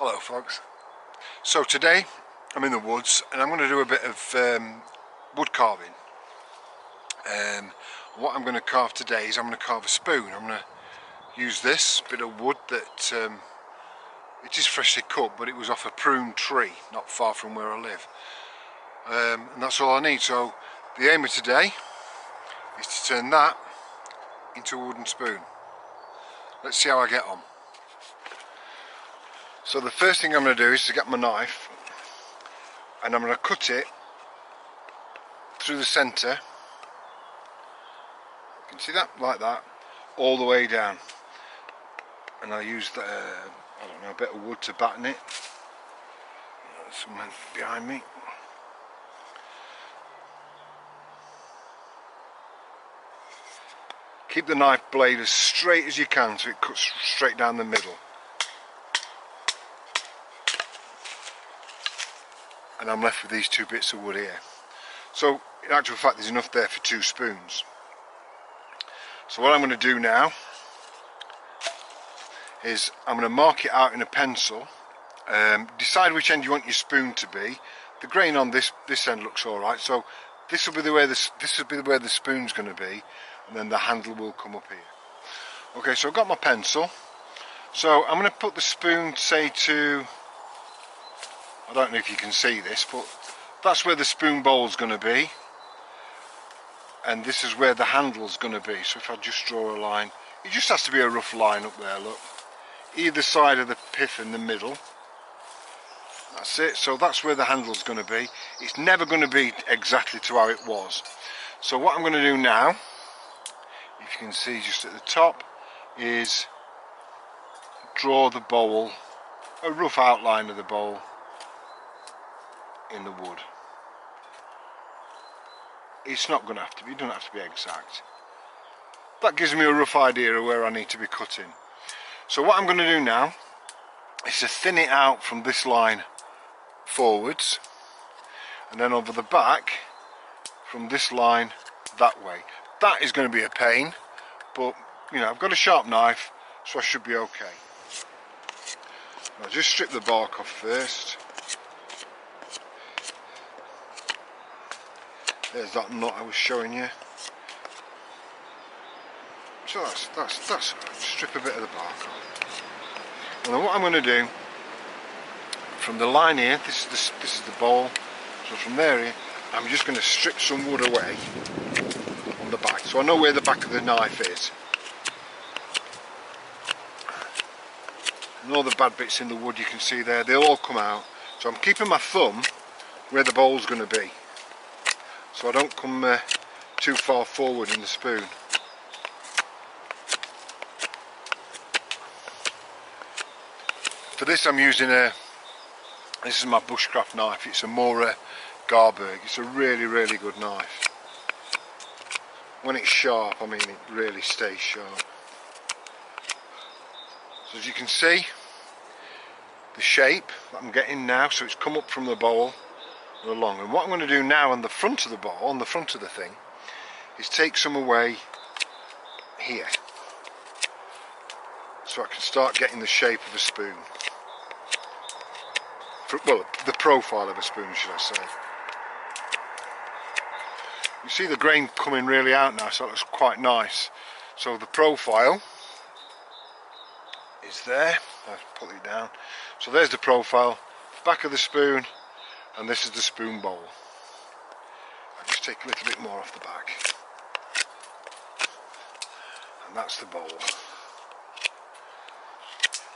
Hello folks. So today I'm in the woods and I'm going to do a bit of wood carving. What I'm going to carve today is I'm going to carve a spoon. I'm going to use this bit of wood that it is freshly cut, but it was off a prune tree not far from where I live, and that's all I need. So the aim of today is to turn that into a wooden spoon. Let's see how I get on. So the first thing I'm going to do is to get my knife and I'm going to cut it through the centre. You can see that, like that, all the way down. And I'll use the, I don't know, a bit of wood to batten it. There's someone behind me. Keep the knife blade as straight as you can so it cuts straight down the middle. And I'm left with these two bits of wood here. So in actual fact there's enough there for two spoons. So what I'm going to do now is I'm going to mark it out in a pencil. Decide which end you want your spoon to be. The grain on this end looks alright, so this will be where the spoon's going to be, and then the handle will come up here. Okay, so I've got my pencil. So I'm going to put the spoon, say, to, I don't know if you can see this, but that's where the spoon bowl's going to be, and this is where the handle's going to be. So if I just draw a line, it just has to be a rough line up there, look, either side of the pith in the middle. That's it. So that's where the handle's going to be. It's never going to be exactly to how it was. So what I'm going to do now, if you can see just at the top, is draw the bowl, a rough outline of the bowl in the wood. It's not going to have to be, it doesn't have to be exact. That gives me a rough idea of where I need to be cutting. So what I'm going to do now is to thin it out from this line forwards, and then over the back from this line that way. That is going to be a pain, but you know, I've got a sharp knife, so I should be okay. I'll just strip the bark off first. There's that knot I was showing you. So that's just strip a bit of the bark off. And then what I'm going to do, from the line here, this is the bowl. So from there here, I'm just going to strip some wood away on the back, so I know where the back of the knife is. And all the bad bits in the wood you can see there, they'll all come out. So I'm keeping my thumb where the bowl's going to be, so I don't come too far forward in the spoon. For this I'm using this is my bushcraft knife. It's a Mora carve. It's a really good knife. When it's sharp, I mean, it really stays sharp. So as you can see, the shape that I'm getting now, so it's come up from the bowl and along. And what I'm going to do now on the front of the bowl, on the front of the thing, is take some away here, so I can start getting the shape of a spoon. Well, the profile of a spoon, should I say. You see the grain coming really out now, so it looks quite nice. So the profile is there. I've put it down. So there's the profile, back of the spoon, and this is the spoon bowl. I'll just take a little bit more off the back. And that's the bowl.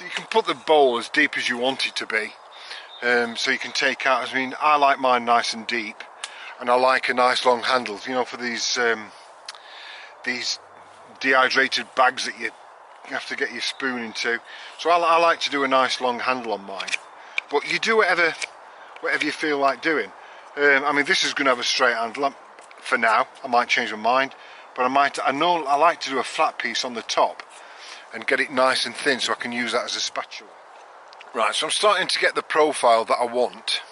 You can put the bowl as deep as you want it to be. So you can take out, I mean, I like mine nice and deep, and I like a nice long handle, you know, for these dehydrated bags that you have to get your spoon into. So I like to do a nice long handle on mine, but you do whatever you feel like doing. I mean, this is going to have a straight handle for now. I might change my mind, but I like to do a flat piece on the top and get it nice and thin so I can use that as a spatula. Right, so I'm starting to get the profile that I want.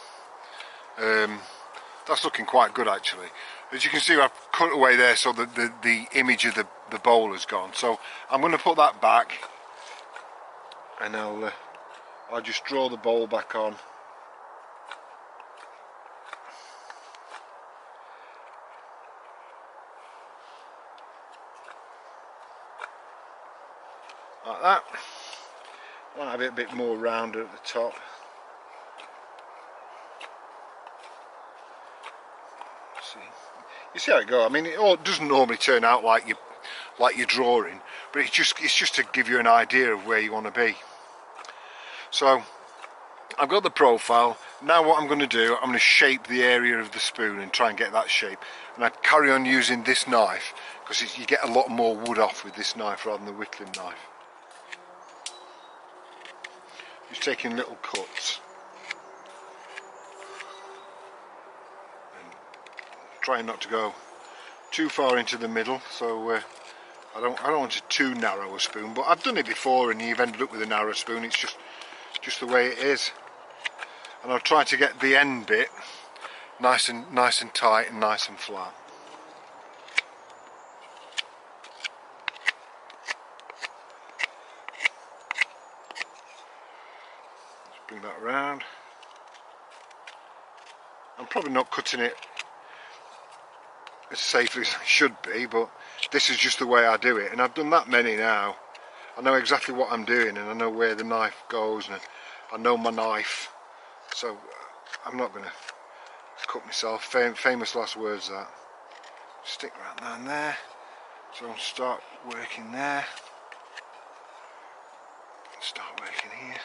That's looking quite good actually. As you can see, I've cut away there so that the image of the bowl is gone. So I'm going to put that back, and I'll I'll just draw the bowl back on. Like that. Might have it a bit more rounder at the top. See, you see how it goes. I mean, it doesn't normally turn out like you're drawing, but it's just to give you an idea of where you want to be. So I've got the profile. Now what I'm going to do, I'm going to shape the area of the spoon and try and get that shape. And I carry on using this knife because you get a lot more wood off with this knife rather than the whittling knife. Just taking little cuts and trying not to go too far into the middle, so I don't want a too narrow a spoon. But I've done it before, and you've ended up with a narrow spoon. It's just the way it is. And I'll try to get the end bit nice and tight and nice and flat. Bring that around. I'm probably not cutting it as safely as I should be, but this is just the way I do it, and I've done that many now. I know exactly what I'm doing, and I know where the knife goes, and I know my knife, so I'm not going to cut myself. Famous last words, that. Stick right down there, so I'll start working there, start working here.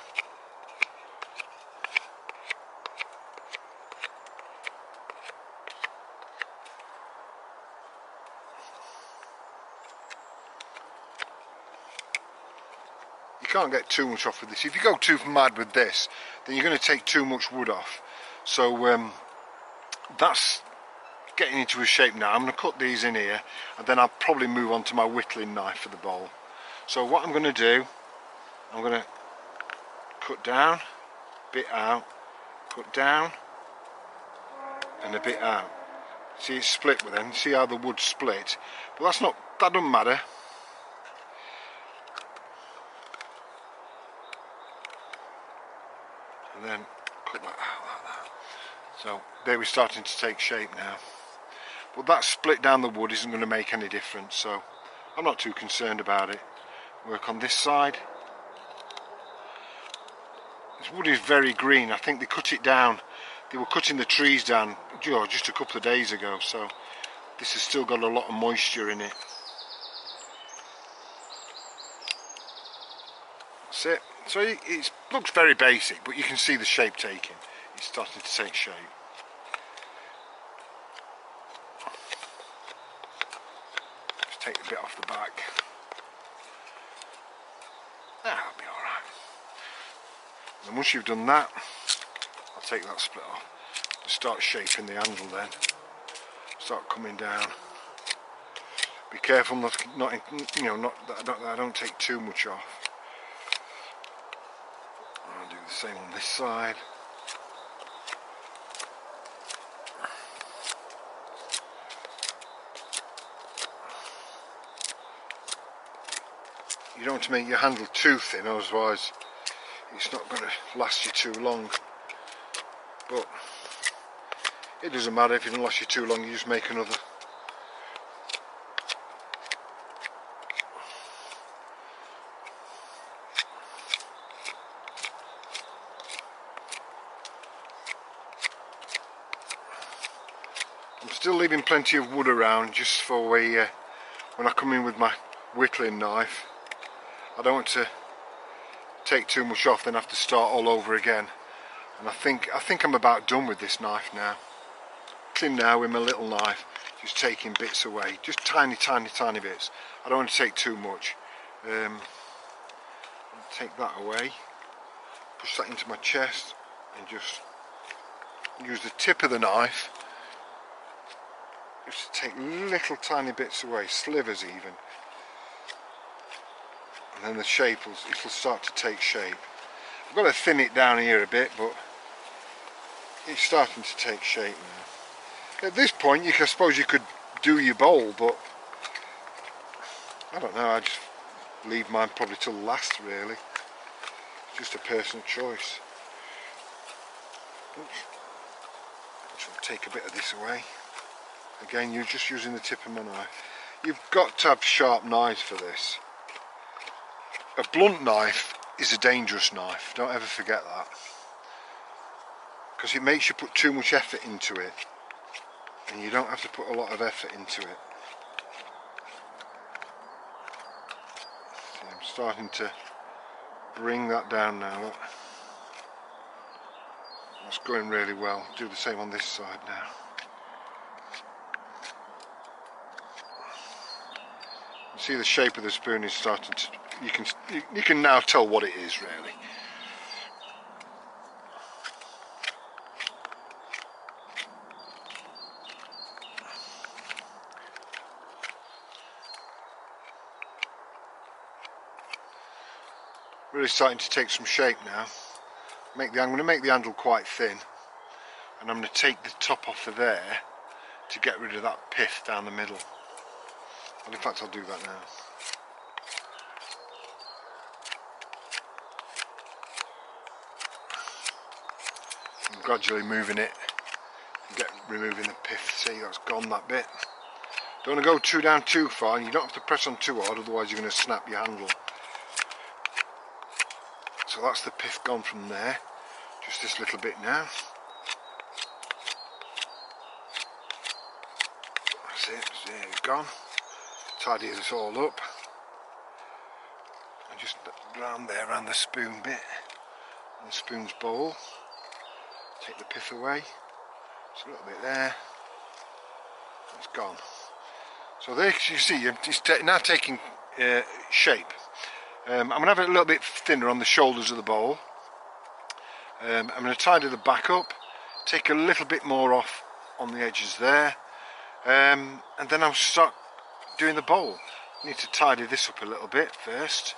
You can't get too much off with this. If you go too mad with this, then you're going to take too much wood off. So that's getting into a shape now. I'm going to cut these in here, and then I'll probably move on to my whittling knife for the bowl. So what I'm going to do, I'm going to cut down, bit out, cut down, and a bit out. See, it's split with them. See how the wood's split? But that doesn't matter. And then cut that out like that. So there we're starting to take shape now. But that split down the wood isn't going to make any difference, so I'm not too concerned about it. Work on this side. This wood is very green. I think they cut it down. They were cutting the trees down just a couple of days ago, so this has still got a lot of moisture in it. That's it. So it looks very basic, but you can see the shape taking. It's starting to take shape. Just take a bit off the back. That'll be alright. And once you've done that, I'll take that split off and start shaping the handle then. Start coming down. Be careful not that I don't take too much off. I'll do the same on this side. You don't want to make your handle too thin, otherwise it's not going to last you too long. But it doesn't matter if it doesn't last you too long, you just make another. I'm still leaving plenty of wood around just for when I come in with my whittling knife. I don't want to take too much off, then have to start all over again. And I think I'm about done with this knife now. In now with my little knife, just taking bits away, just tiny bits. I don't want to take too much. Take that away, push that into my chest, and just use the tip of the knife just to take little tiny bits away, slivers even. And then the shape it'll start to take shape. I've got to thin it down here a bit, but it's starting to take shape now. At this point, I suppose you could do your bowl, but I don't know. I just leave mine probably till last, really. just a personal choice. So I'll take a bit of this away. Again, you're just using the tip of my knife. You've got to have sharp knives for this. A blunt knife is a dangerous knife, don't ever forget that. Because it makes you put too much effort into it. And you don't have to put a lot of effort into it. See, I'm starting to bring that down now. Look. That's going really well. Do the same on this side now. You see the shape of the spoon is starting to, you can now tell what it is really. Really starting to take some shape now. I'm going to make the handle quite thin, and I'm going to take the top off of there to get rid of that pith down the middle. Well, in fact, I'll do that now. I'm gradually moving it and removing the pith. See, that's gone, that bit. Don't want to go down too far, and you don't have to press on too hard, otherwise you're going to snap your handle. So that's the pith gone from there. Just this little bit now. That's it, there it's gone. Tidy this all up. And just round there, around the spoon bit. And the spoon's bowl. Take the pith away. Just a little bit there. It's gone. So there you see, it's now taking shape. I'm going to have it a little bit thinner on the shoulders of the bowl. I'm going to tidy the back up, take a little bit more off on the edges there, and then I'll start doing the bowl. I need to tidy this up a little bit first.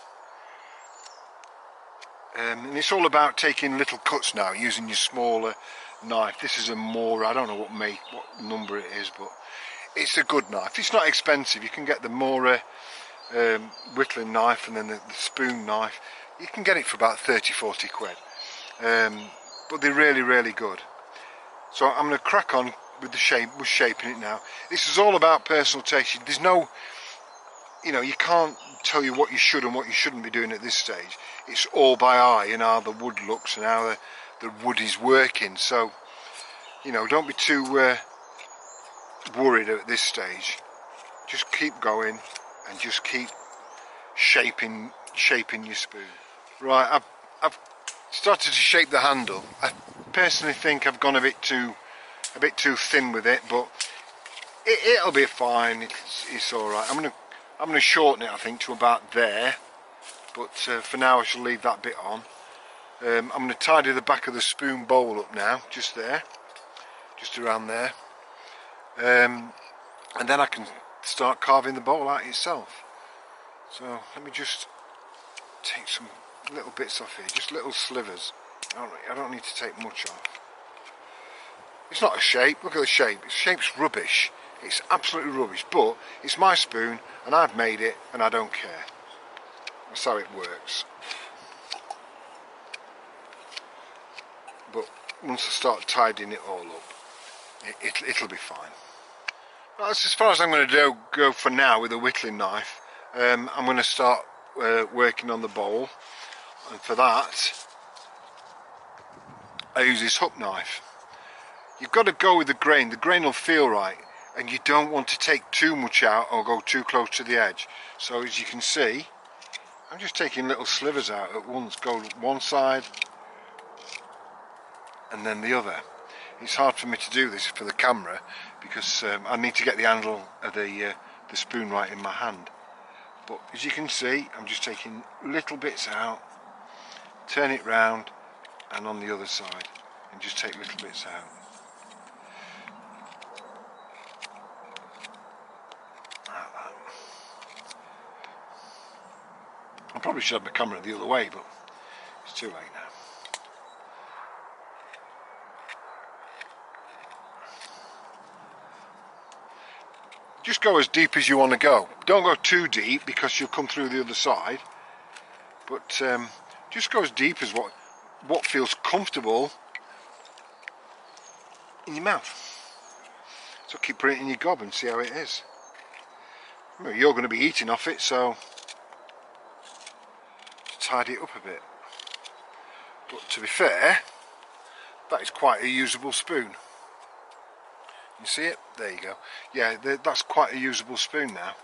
And it's all about taking little cuts now, using your smaller knife. This is a more, I don't know what number it is, but it's a good knife. It's not expensive. You can get the more whittling knife and then the spoon knife. You can get it for about 30-40 quid. But they're really good. So I'm going to crack on with the shaping it now. This is all about personal taste. There's no, you can't tell you what you should and what you shouldn't be doing at this stage. It's all by eye and how the wood looks and how the wood is working. So, don't be too worried at this stage. Just keep going and just keep shaping your spoon. Right, I've started to shape the handle. I personally think I've gone a bit too thin with it, but it'll be fine. It's all right. I'm gonna shorten it, I think, to about there. But for now, I shall leave that bit on. I'm going to tidy the back of the spoon bowl up now, just there, just around there, and then I can start carving the bowl out itself. So let me just take some little bits off here, just little slivers. I don't need to take much off. It's not a shape. Look at the shape. The shape's rubbish. It's absolutely rubbish, but it's my spoon and I've made it and I don't care. That's how it works. But once I start tidying it all up, it'll be fine. Well, that's as far as I'm going to go for now with a whittling knife. I'm going to start working on the bowl, and for that I use this hook knife. You've got to go with the grain. The grain will feel right, and you don't want to take too much out or go too close to the edge. So as you can see, I'm just taking little slivers out at once. Go one side and then the other. It's hard for me to do this for the camera because I need to get the handle of the spoon right in my hand. But as you can see, I'm just taking little bits out, turn it round, and on the other side, and just take little bits out. Like that. I probably should have my camera the other way, but it's too late now. Just go as deep as you want to go. Don't go too deep because you'll come through the other side. But Just go as deep as what feels comfortable in your mouth. So keep putting it in your gob and see how it is. Remember, you're going to be eating off it, so tidy it up a bit. But to be fair, that is quite a usable spoon. You see it? There you go. Yeah, that's quite a usable spoon now.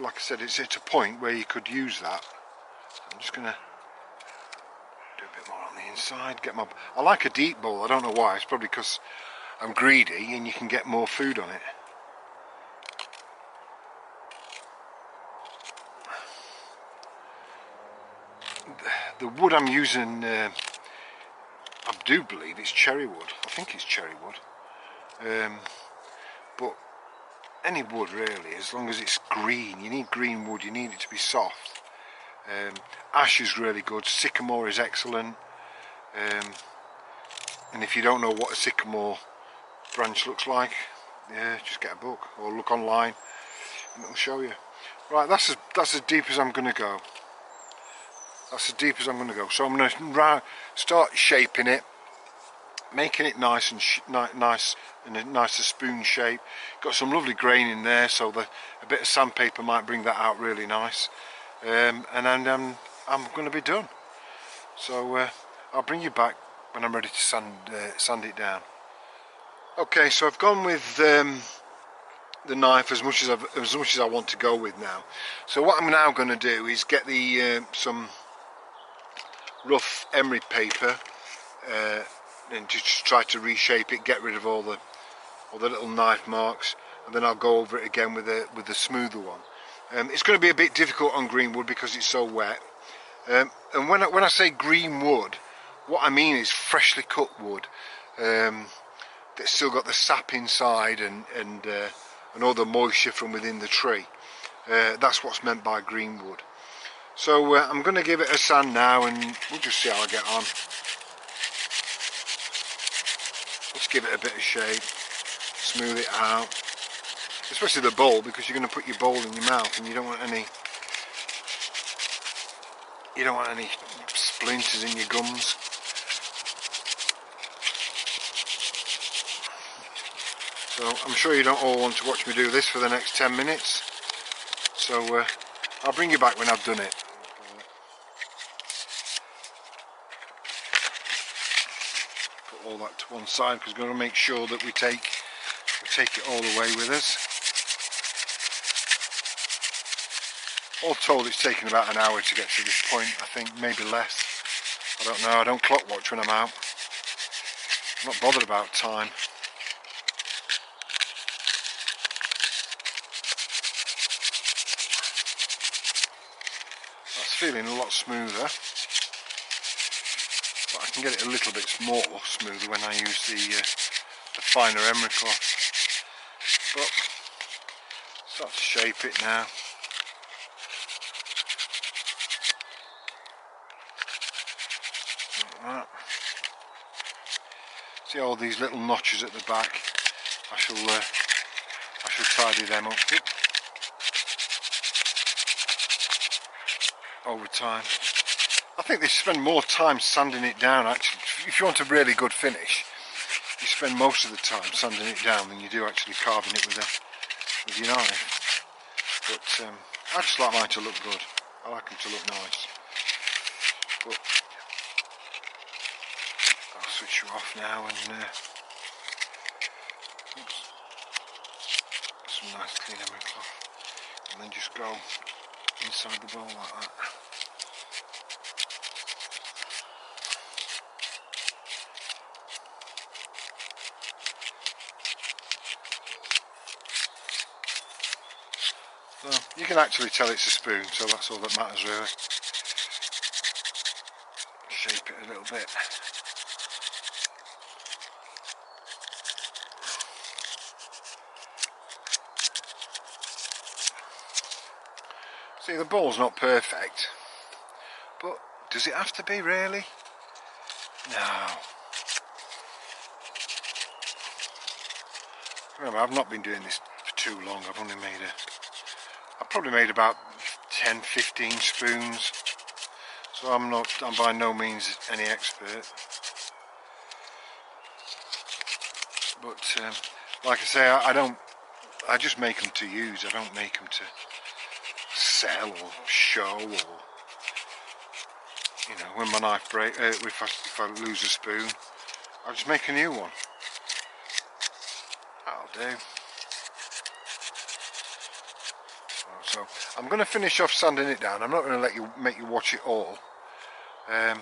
Like I said, it's at a point where you could use that. I'm just going to do a bit more on the inside. I like a deep bowl. I don't know why. It's probably because I'm greedy and you can get more food on it. The wood I'm using, I do believe it's cherry wood. I think it's cherry wood. But any wood really, as long as it's green. You need green wood, you need it to be soft. Ash is really good, sycamore is excellent. And if you don't know what a sycamore branch looks like, yeah, just get a book or look online and it'll show you. Right, that's as deep as I'm going to go. That's as deep as I'm going to go. So I'm going to start shaping it, making it nice and nice in a nicer spoon shape. Got some lovely grain in there, so a bit of sandpaper might bring that out really nice. And then I'm going to be done. So I'll bring you back when I'm ready to sand it down. Okay, so I've gone with the knife as much as I want to go with now. So what I'm now going to do is get the some rough emery paper and just try to reshape it, get rid of all the little knife marks, and then I'll go over it again with the smoother one. It's going to be a bit difficult on green wood because it's so wet. And when I say green wood, what I mean is freshly cut wood that's still got the sap inside and all the moisture from within the tree. That's what's meant by green wood. So I'm going to give it a sand now and we'll just see how I get on. Let's give it a bit of shape, smooth it out, especially the bowl, because you're going to put your bowl in your mouth and you don't want any splinters in your gums. So I'm sure you don't all want to watch me do this for the next 10 minutes. So I'll bring you back when I've done it. Put all that to one side because we're going to make sure that we take it all the way with us. All told, it's taken about an hour to get to this point, I think, maybe less. I don't know, I don't clock watch when I'm out. I'm not bothered about time. That's feeling a lot smoother. But I can get it a little bit more smoother when I use the finer emery cloth. But start to shape it now. Like that. See all these little notches at the back? I shall tidy them up over time. I think they spend more time sanding it down actually. If you want a really good finish, you spend most of the time sanding it down than you do actually carving it with your knife. But I just like mine to look good. I like them to look nice. But I'll switch you off now and oops, some nice clean emery cloth, and then just go inside the bowl like that. So you can actually tell it's a spoon, so that's all that matters really. Shape it a little bit. See, the bowl's not perfect, but does it have to be really? No. Remember, I've not been doing this for too long. I've probably made about 10-15 spoons, So I'm by no means any expert, but like I say, I just make them to use. I don't make them to sell or show, or when my knife break, if I lose a spoon, I'll just make a new one. That'll do. So I'm going to finish off sanding it down. I'm not going to make you watch it all, and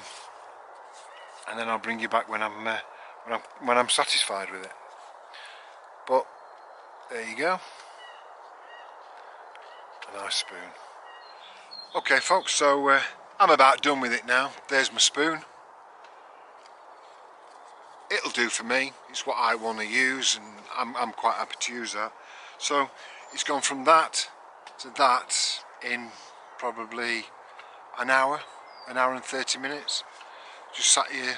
then I'll bring you back when I'm satisfied with it. But there you go, a nice spoon. Okay, folks. So I'm about done with it now. There's my spoon. It'll do for me. It's what I want to use, and I'm quite happy to use that. So it's gone from that to that in probably an hour and 30 minutes. Just sat here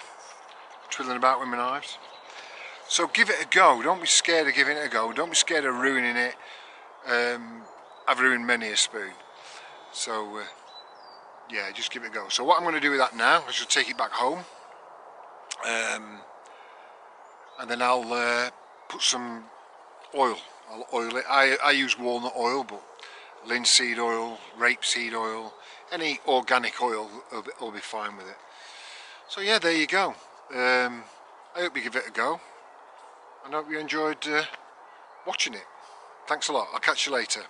twiddling about with my knives. So give it a go. Don't be scared of giving it a go. Don't be scared of ruining it. I've ruined many a spoon. So yeah, just give it a go. So what I'm going to do with that now, I shall take it back home. And then I'll put some oil. I'll oil it. I use walnut oil, but linseed oil, rapeseed oil, any organic oil will be fine with it. So yeah, there you go. I hope you give it a go, and I hope you enjoyed watching it. Thanks a lot. I'll catch you later.